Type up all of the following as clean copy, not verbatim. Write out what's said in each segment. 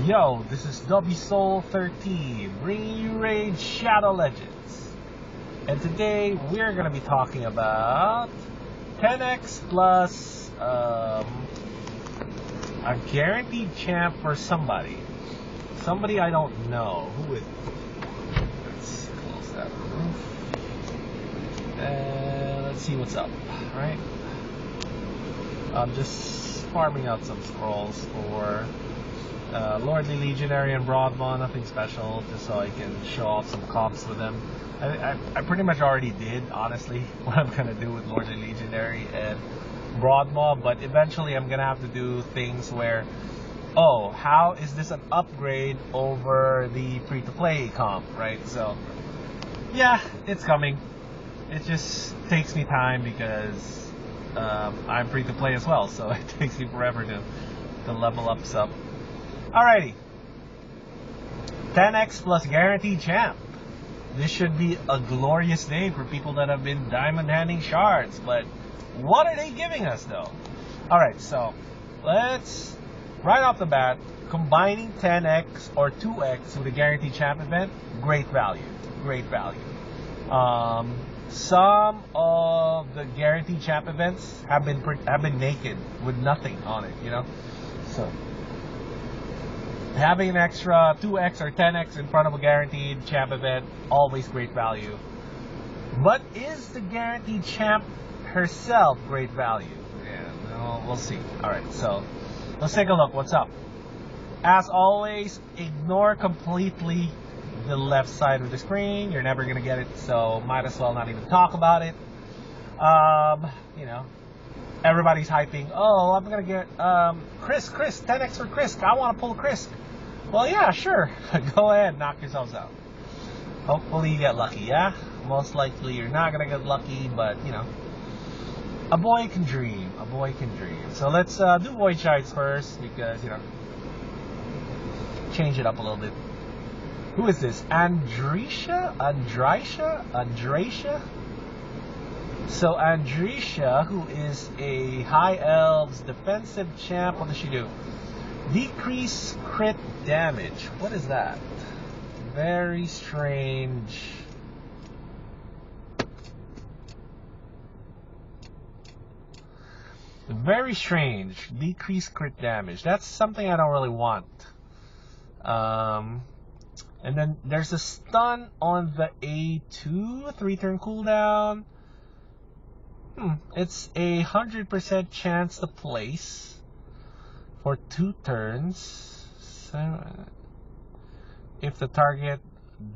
Yo, this is WSoul13, bringing you Raid Shadow Legends. And today we're going to be talking about 10x plus a guaranteed champ for somebody. Somebody I don't know. Who is it? Let's close that roof. And let's see what's up, right? I'm just farming out some scrolls for Lordly Legionary and Broadmaw, nothing special, just so I can show off some comps with them. I pretty much already did, honestly, what I'm going to do with Lordly Legionary and Broadmaw, but eventually I'm going to have to do things where, oh, how is this an upgrade over the free-to-play comp, right? So, yeah, it's coming. It just takes me time because I'm free-to-play as well, so it takes me forever to level up stuff. Alrighty, 10x plus guaranteed champ. This should be a glorious day for people that have been diamond handing shards, but what are they giving us though? Alright, so let's, right off the bat, combining 10x or 2x with a guaranteed champ event, great value, great value. Some of the guaranteed champ events have been naked with nothing on it, you know, so having an extra 2x or 10x in front of a guaranteed champ event, always great value. But is the guaranteed champ herself great value? Yeah, no, we'll see. Alright, so let's take a look. What's up? As always, ignore completely the left side of the screen. You're never going to get it, so might as well not even talk about it. You know, everybody's hyping, oh, I'm going to get Krisk, 10x for Krisk. I want to pull Krisk. Well, yeah, sure. Go ahead, knock yourselves out. Hopefully you get lucky, yeah? Most likely you're not going to get lucky, but, you know, a boy can dream. A boy can dream. So let's do Void Shards first, because, you know, change it up a little bit. Who is this? Andreisha? So Andreisha, who is a High Elves defensive champ, what does she do? Decrease crit damage. What is that? Very strange. Very strange. Decrease crit damage. That's something I don't really want. And then there's a stun on the A2, 3-turn cooldown. It's a 100% chance to place for 2 turns. So, if the target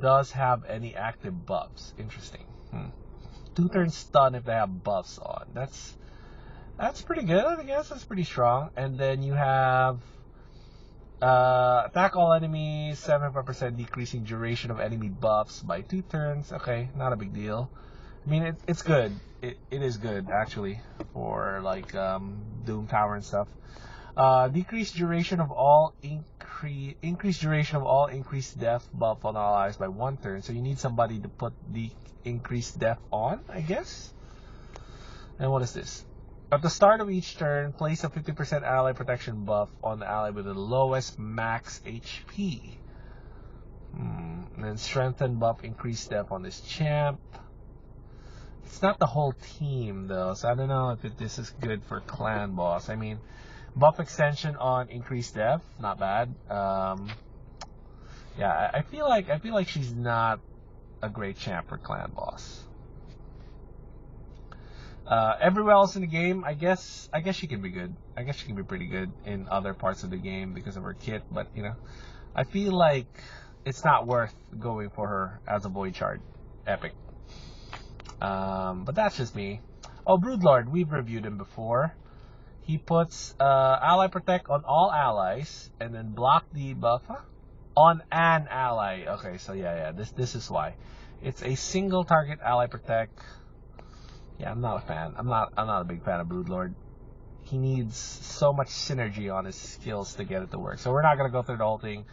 does have any active buffs. Interesting. 2-turn stun if they have buffs on. That's pretty good. I guess that's pretty strong. And then you have attack all enemies, 75% decreasing duration of enemy buffs by 2 turns. Okay, not a big deal. I mean, it's good. It is good, actually, for, like, Doom Tower and stuff. Decreased duration of all increased duration of all increased death buff on allies by 1 turn. So you need somebody to put the increased death on, I guess. And what is this? At the start of each turn, place a 50% ally protection buff on the ally with the lowest max HP. And then strengthen buff increased death on this champ. It's not the whole team though, so I don't know if this is good for clan boss. I mean, buff extension on increased death, not bad. Yeah, I feel like she's not a great champ for clan boss. Everywhere else in the game, I guess she can be good. I guess she can be pretty good in other parts of the game because of her kit, but you know, I feel like it's not worth going for her as a Void Shard epic. But that's just me. Oh, Broodlord, we've reviewed him before. He puts ally protect on all allies and then block the buff on an ally. Okay, so yeah, this is why. It's a single target ally protect. Yeah, I'm not a fan. I'm not a big fan of Broodlord. He needs so much synergy on his skills to get it to work. So we're not gonna go through the whole thing.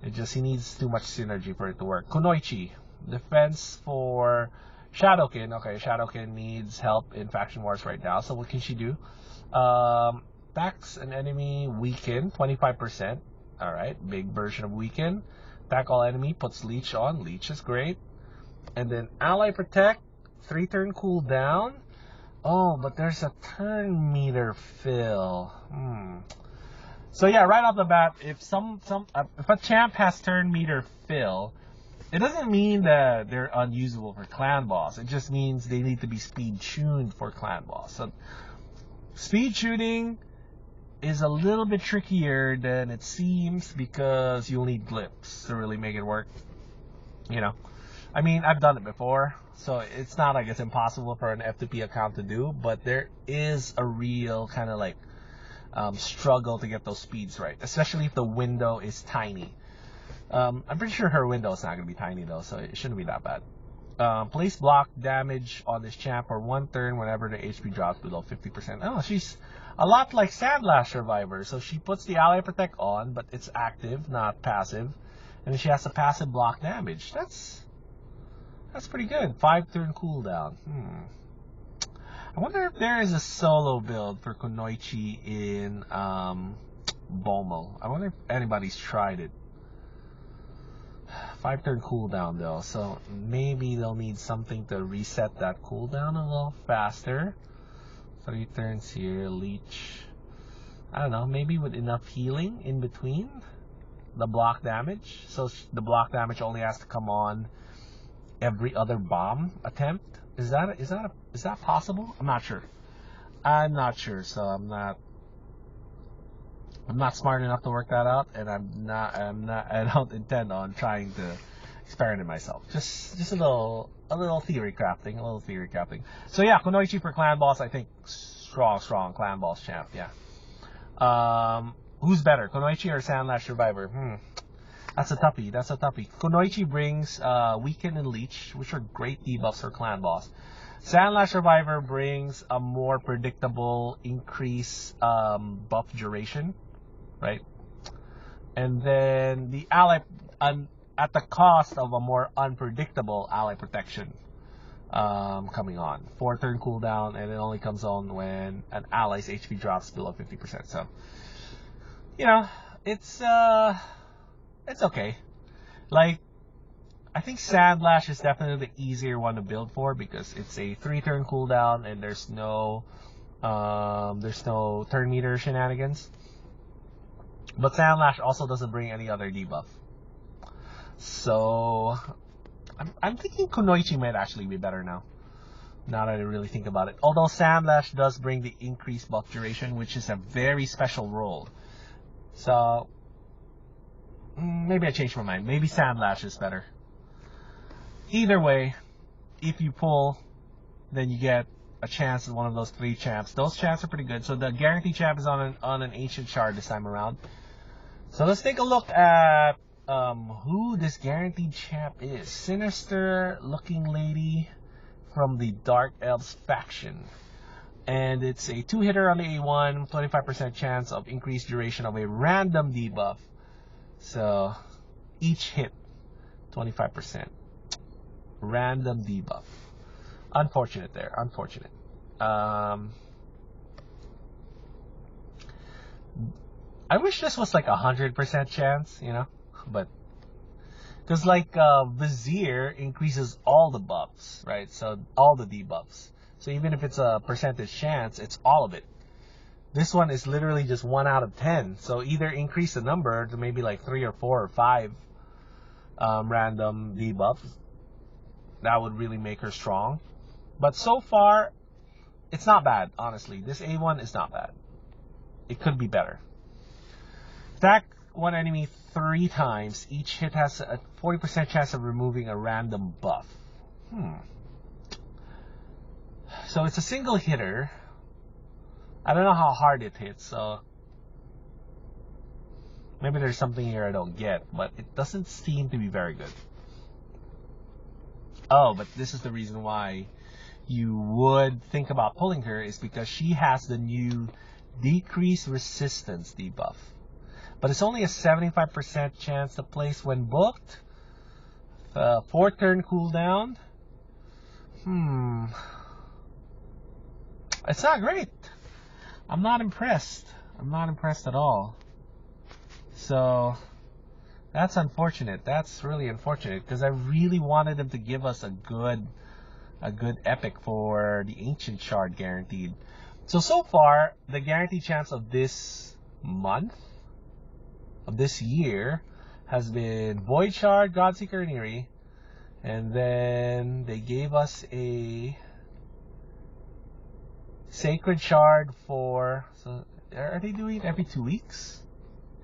He needs too much synergy for it to work. Kunoichi, defense for Shadowkin. Okay, Shadowkin needs help in faction wars right now. So what can she do? Attacks an enemy weaken 25%. Alright, big version of Weaken. Attack all enemy, puts Leech on. Leech is great. And then Ally Protect, 3-turn cooldown. Oh, but there's a turn meter fill. So yeah, right off the bat, if if a champ has turn meter fill, it doesn't mean that they're unusable for clan boss. It just means they need to be speed tuned for clan boss. So speed tuning is a little bit trickier than it seems because you'll need glyphs to really make it work. You know, I mean, I've done it before, so it's not like it's impossible for an F2P account to do, but there is a real kind of like struggle to get those speeds right, especially if the window is tiny. I'm pretty sure her window is not going to be tiny though, so it shouldn't be that bad. Place block damage on this champ for 1 turn whenever the HP drops below 50%. Oh, she's a lot like Sandlash Survivor. So she puts the Ally Protect on, but it's active, not passive. And then she has a passive block damage. That's pretty good. 5-turn cooldown. I wonder if there is a solo build for Kunoichi in Bomo. I wonder if anybody's tried it. 5-turn cooldown though, so maybe they'll need something to reset that cooldown a little faster. 3 turns here, Leech. I don't know, maybe with enough healing in between the block damage. So the block damage only has to come on every other bomb attempt. Is that possible? I'm not sure. So I'm not smart enough to work that out, and I don't intend on trying to experiment myself. Just a little theory crafting, So yeah, Kunoichi for clan boss, I think strong clan boss champ. Yeah. Who's better, Kunoichi or Sandlash Survivor? That's a toughie. Kunoichi brings Weaken and Leech, which are great debuffs for clan boss. Sandlash Survivor brings a more predictable increase buff duration. Right, and then the ally at the cost of a more unpredictable ally protection coming on. 4-turn cooldown, and it only comes on when an ally's HP drops below 50%. So, you know, it's okay. Like, I think Sandlash is definitely the easier one to build for because it's a 3-turn cooldown and there's no turn meter shenanigans. But Sandlash also doesn't bring any other debuff. So I'm thinking Kunoichi might actually be better now that I really think about it. Although Sandlash does bring the increased buff duration, which is a very special role. So maybe I changed my mind. Maybe Sandlash is better. Either way, if you pull, then you get a chance at one of those 3 champs. Those champs are pretty good. So the guaranteed champ is on an ancient shard this time around. So let's take a look at who this guaranteed champ is. Sinister looking lady from the Dark Elves faction. And it's a 2-hitter on the A1, 25% chance of increased duration of a random debuff. So each hit, 25%. Random debuff. Unfortunate there. Unfortunate. I wish this was like 100% chance, you know, but because like Vizier increases all the buffs, right? So all the debuffs. So even if it's a percentage chance, it's all of it. This one is literally just 1 out of 10. So either increase the number to maybe like 3 or 4 or 5 random debuffs. That would really make her strong. But so far, it's not bad, honestly. This A1 is not bad. It could be better. Attack one enemy 3 times. Each hit has a 40% chance of removing a random buff. So it's a single hitter. I don't know how hard it hits, so maybe there's something here I don't get, but it doesn't seem to be very good. Oh, but this is the reason why you would think about pulling her, is because she has the new decrease resistance debuff. But it's only a 75% chance to place when booked. 4-turn cooldown. It's not great. I'm not impressed. I'm not impressed at all. So that's unfortunate. That's really unfortunate because I really wanted them to give us a good epic for the Ancient Shard guaranteed. So far, the guaranteed chance of this month, of this year, has been Void Shard, Godseeker, and Eerie. And then they gave us a Sacred Shard for... So are they doing it every 2 weeks?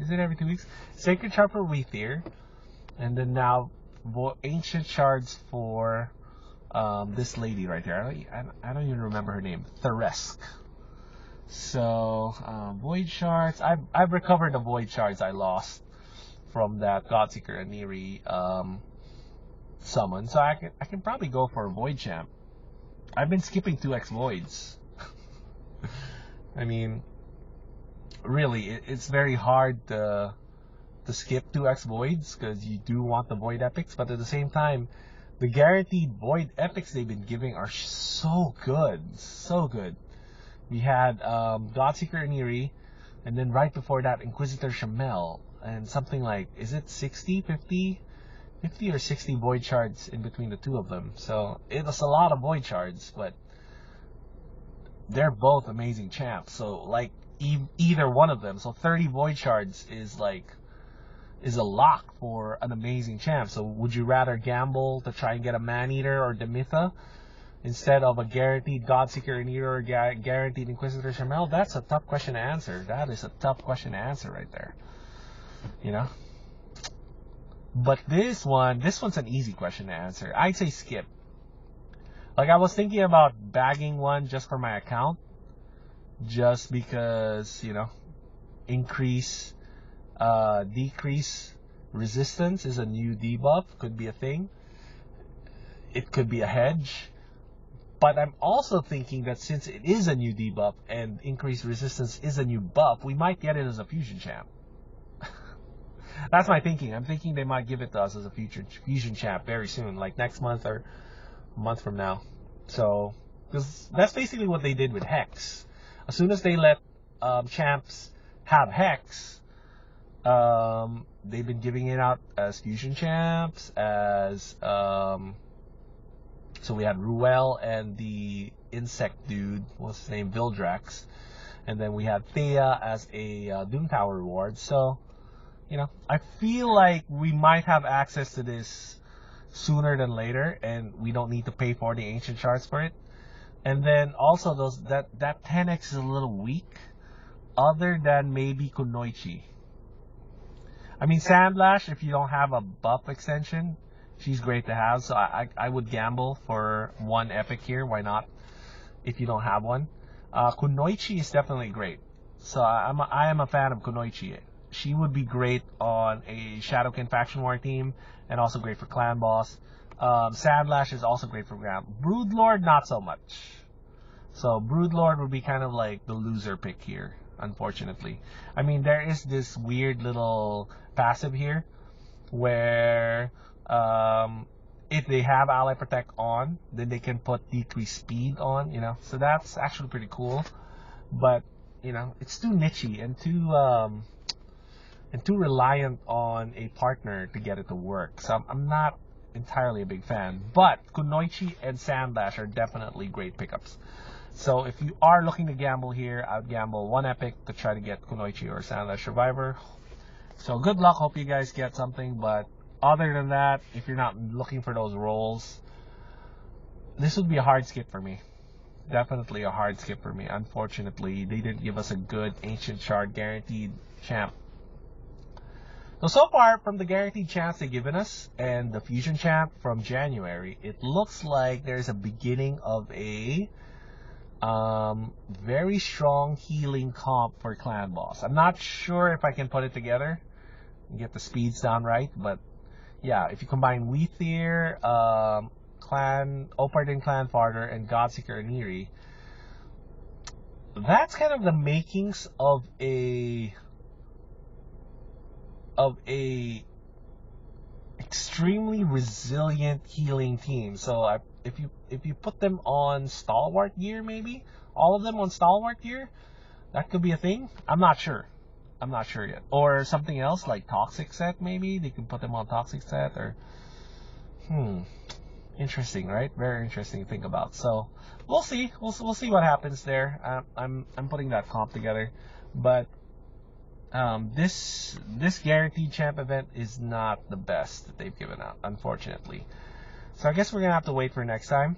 Is it every 2 weeks? Sacred Shard for Weethier. And then now Ancient Shards for this lady right here. I don't even remember her name. Theresc. So Void Shards. I've recovered the Void Shards I lost from that Godseeker and Eerie summon. So I can probably go for a Void Champ. I've been skipping 2x Voids. I mean, really, it's very hard to skip 2x Voids because you do want the Void Epics, but at the same time, the guaranteed Void Epics they've been giving are so good. So good. We had Godseeker and Eerie, and then right before that, Inquisitor Shamel, and something like, is it 50 or 60 Void Shards in between the two of them. So it was a lot of Void Shards, but they're both amazing champs. So like either one of them. So 30 Void Shards is a lock for an amazing champ. So would you rather gamble to try and get a Man-Eater or Demitha instead of a guaranteed Godseeker and Eerie or guaranteed Inquisitor Shamel? That's a tough question to answer. That is a tough question to answer right there. You know? But this one's an easy question to answer. I'd say skip. Like, I was thinking about bagging one just for my account. Just because, you know, decrease resistance is a new debuff. Could be a thing. It could be a hedge. But I'm also thinking that since it is a new debuff and increased resistance is a new buff, we might get it as a fusion champ. That's my thinking. I'm thinking they might give it to us as a fusion champ very soon, like next month or a month from now. So, because that's basically what they did with Hex. As soon as they let champs have Hex, they've been giving it out as fusion champs, as so we had Ruel and the insect dude, what's his name, Vildrax, and then we had Thea as a Doom Tower reward. So, you know, I feel like we might have access to this sooner than later, and we don't need to pay for the Ancient Shards for it. And then also that 10x is a little weak, other than maybe Kunoichi. I mean, Sandlash, if you don't have a buff extension, she's great to have. So I would gamble for one epic here. Why not? If you don't have one, Kunoichi is definitely great. So I am a fan of Kunoichi. She would be great on a Shadowkin Faction War team, and also great for Clan Boss. Sandlash is also great for Gram. Broodlord, not so much. So Broodlord would be kind of like the loser pick here, unfortunately. I mean, there is this weird little passive here where if they have Ally Protect on, then they can put decreased speed on, you know. So that's actually pretty cool. But, you know, it's too nichey and too reliant on a partner to get it to work. So I'm not entirely a big fan. But Kunoichi and Sandlash are definitely great pickups. So if you are looking to gamble here, I would gamble one epic to try to get Kunoichi or Sandlash Survivor. So good luck. Hope you guys get something. But other than that, if you're not looking for those rolls, this would be a hard skip for me. Definitely a hard skip for me. Unfortunately, they didn't give us a good Ancient Shard guaranteed champ. So far, from the guaranteed champs they've given us and the fusion champ from January, it looks like there's a beginning of a very strong healing comp for Clan Boss. I'm not sure if I can put it together and get the speeds down right, but yeah, if you combine Weethier, Opardin Clan Farter, and Godseeker and Eerie, that's kind of the makings of a extremely resilient healing team. So if you put them on Stalwart gear, maybe all of them on Stalwart gear, that could be a thing. I'm not sure. I'm not sure yet. Or something else like toxic set, maybe they can put them on toxic set, or interesting, right? Very interesting to think about. So we'll see. We'll see what happens there. I'm putting that comp together, but this guaranteed champ event is not the best that they've given out, unfortunately. So I guess we're gonna have to wait for next time.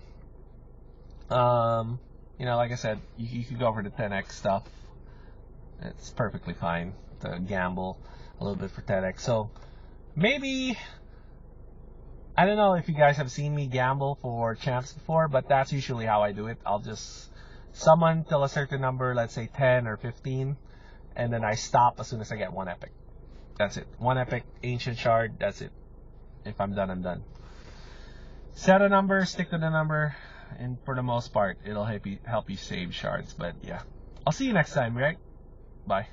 You know, like I said, you could go for the 10x stuff. It's perfectly fine to gamble a little bit for 10x. So maybe, I don't know if you guys have seen me gamble for champs before, but that's usually how I do it. I'll just summon till a certain number, let's say 10 or 15, and then I stop as soon as I get one epic. That's it. One epic ancient shard, that's it. If I'm done, I'm done. Set a number, stick to the number, and for the most part, it'll help you save shards. But yeah, I'll see you next time, right? Bye.